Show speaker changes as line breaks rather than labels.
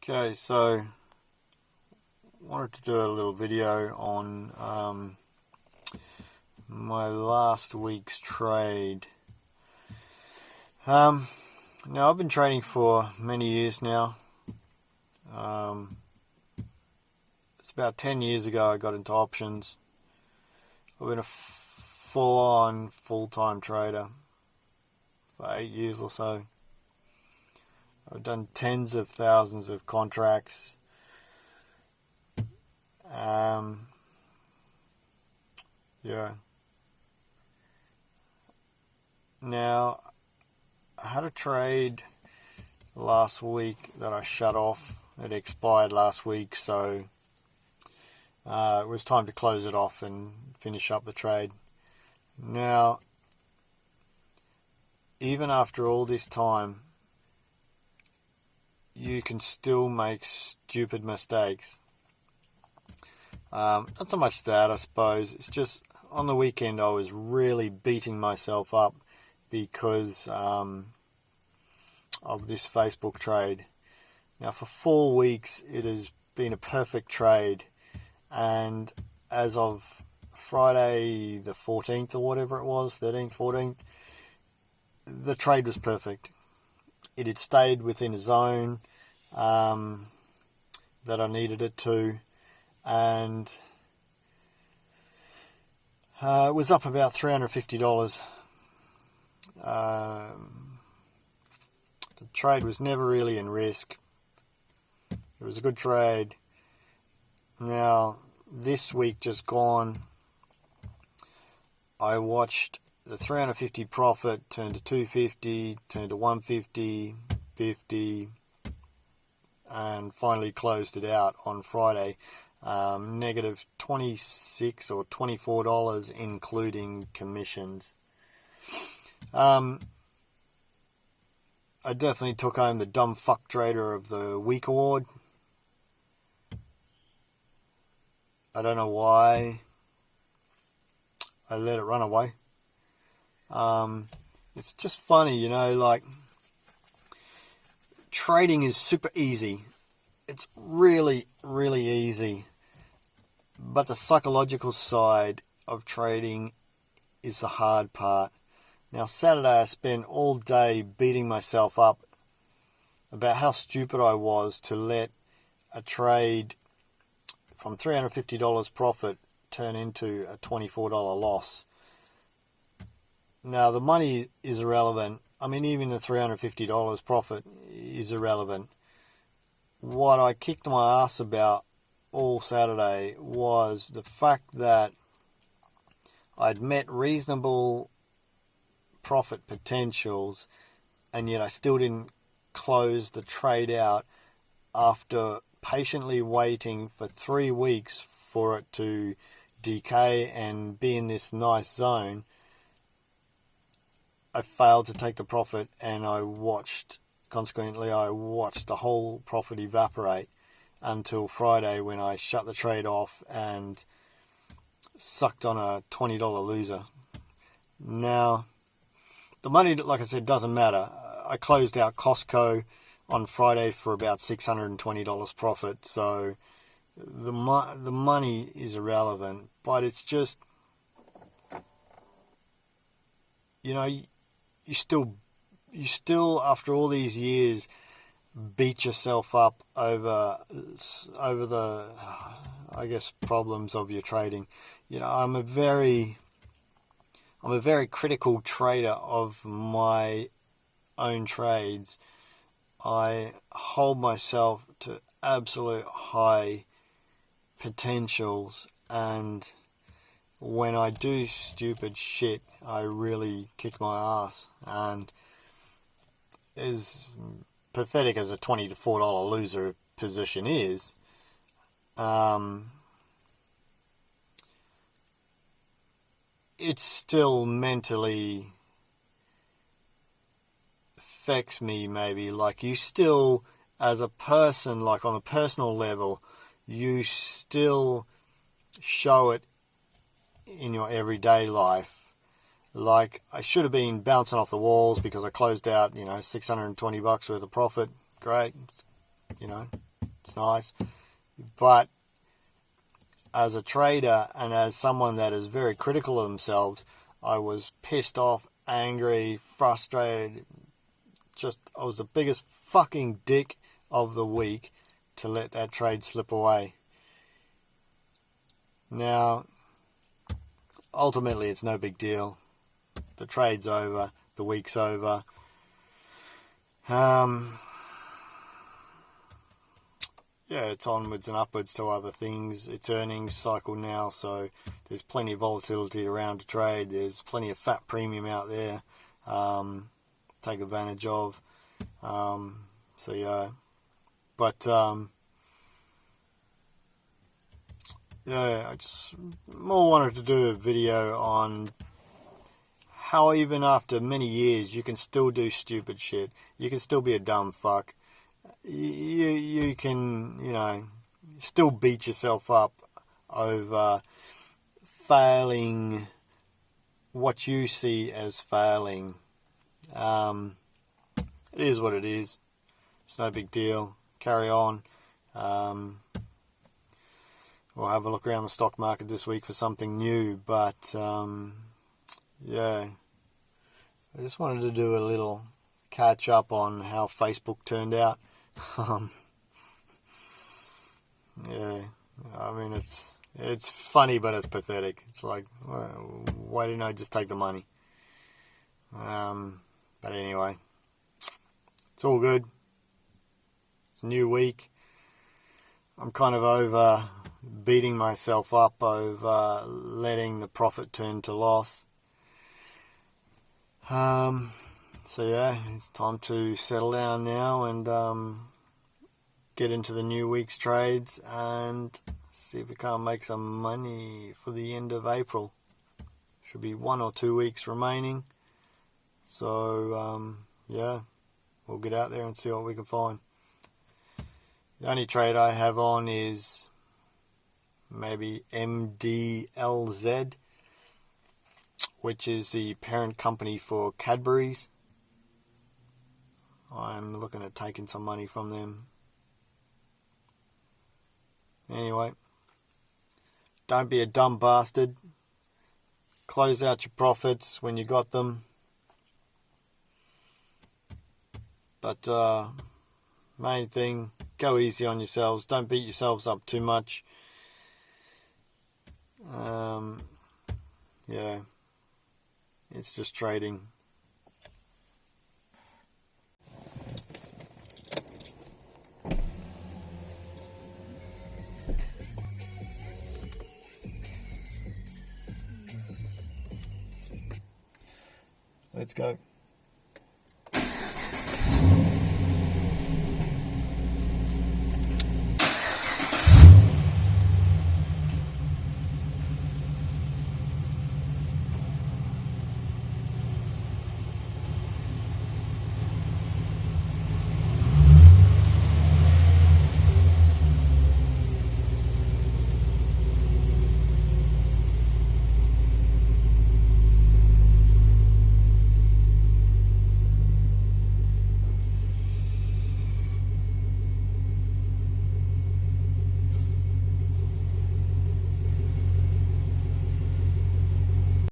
Okay, so wanted to do a little video on my last week's trade. Now I've been trading for many years now. It's about 10 years ago I got into options. I've been a full-on, full-time trader for 8 years or so. I've done tens of thousands of contracts. Yeah. Now, I had a trade last week that I shut off. It expired last week, so it was time to close it off and finish up the trade. Now, even after all this time, you can still make stupid mistakes. Not so much that, I suppose. It's just on the weekend I was really beating myself up because of this Facebook trade. Now for 4 weeks it has been a perfect trade, and as of Friday the 14th or whatever it was, 13th, 14th, the trade was perfect. It had stayed within a zone that I needed it to, and it was up about $350. The trade was never really in risk. It was a good trade. Now, this week just gone, I watched the 350 profit turn to 250, turn to 150, 50, and finally closed it out on Friday. Negative $26 or $24 including commissions. I definitely took home the Dumb Fuck Trader of the Week award. I don't know why I let it run away. It's just funny, like trading is super easy. It's really, really easy. But the psychological side of trading is the hard part. Now, Saturday I spent all day beating myself up about how stupid I was to let a trade from $350 profit turn into a $24 loss. Now, the money is irrelevant. I mean, even the $350 profit is irrelevant. What I kicked my ass about all Saturday was the fact that I'd met reasonable profit potentials, and yet I still didn't close the trade out after patiently waiting for 3 weeks for it to decay and be in this nice zone. I failed to take the profit, and consequently I watched the whole profit evaporate until Friday, when I shut the trade off and sucked on a $20 loser. Now, the money, like I said, doesn't matter. I closed out Costco on Friday for about $620 profit, so the money is irrelevant. But it's just, you still after all these years beat yourself up over the, I guess, problems of your trading. I'm a very critical trader of my own trades. I hold myself to absolute high potentials, and when I do stupid shit, I really kick my ass. And as pathetic as a $20 to $4 loser position is, it still mentally affects me, maybe. Like, you still, as a person, like on a personal level, you still show it in your everyday life. Like, I should have been bouncing off the walls because I closed out, $620 worth of profit. Great, It's nice. But as a trader and as someone that is very critical of themselves, I was pissed off, angry, frustrated. I was the biggest fucking dick of the week to let that trade slip away. Now, ultimately, it's no big deal. The trade's over. The week's over. It's onwards and upwards to other things. It's earnings cycle now, so there's plenty of volatility around to trade. There's plenty of fat premium out there. Take advantage of. I just more wanted to do a video on how even after many years you can still do stupid shit. You can still be a dumb fuck. You can, still beat yourself up over failing what you see as failing. It is what it is. It's no big deal. Carry on. We'll have a look around the stock market this week for something new, but I just wanted to do a little catch up on how Facebook turned out. It's funny, but it's pathetic. It's like, why didn't I just take the money? But anyway, it's all good. It's a new week. I'm kind of over beating myself up over letting the profit turn to loss. It's time to settle down now and get into the new week's trades and see if we can't make some money for the end of April. Should be 1 or 2 weeks remaining. So, we'll get out there and see what we can find. The only trade I have on is maybe MDLZ, which is the parent company for Cadbury's. I'm looking at taking some money from them. Anyway, don't be a dumb bastard. Close out your profits when you got them. But main thing, go easy on yourselves. Don't beat yourselves up too much. It's just trading. Let's go.